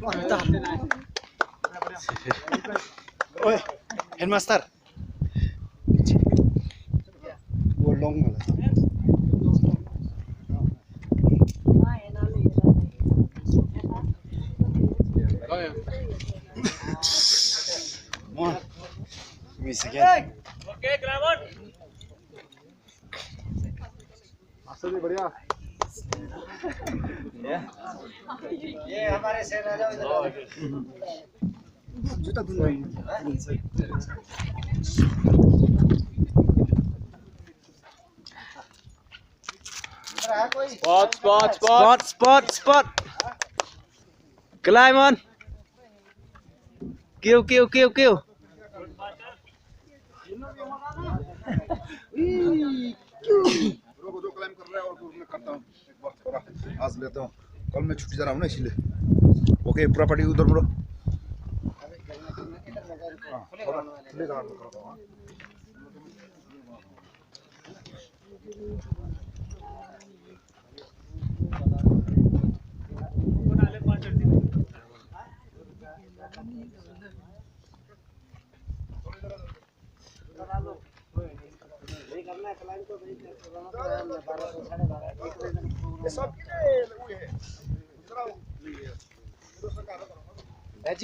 Mantap. Oi, headmaster. Bolong lah. Mohon. Miss again. Okay, Gramon. असली बढ़िया ये हमारे से ना जाओ इधर Juta dulu. Spot. Climb on. Kill. रोको जो क्लाइम कर रहा है और फिर मैं करता हूँ एक बार थोड़ा आज लेता हूँ कल मैं छुट्टी जा रहा हूँ ना इसलिए ओके प्रॉपर्टी उधर मुड़ो खुले गार्ड में करता हूँ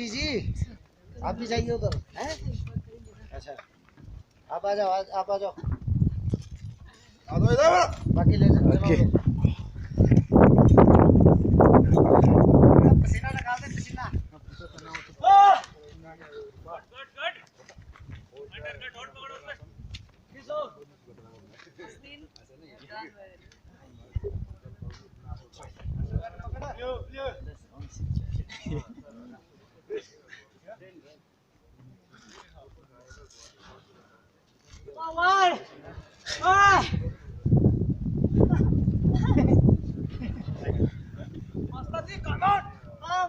जी आप भी जाइए उधर हैं अच्छा आप आ जाओ इधर बाकी ले जाओ Okay. पसीना निकाल दे पसीना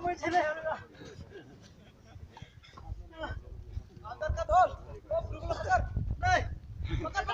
मुझे नहीं होगा अंदर का धोल पकड़ नहीं पकड़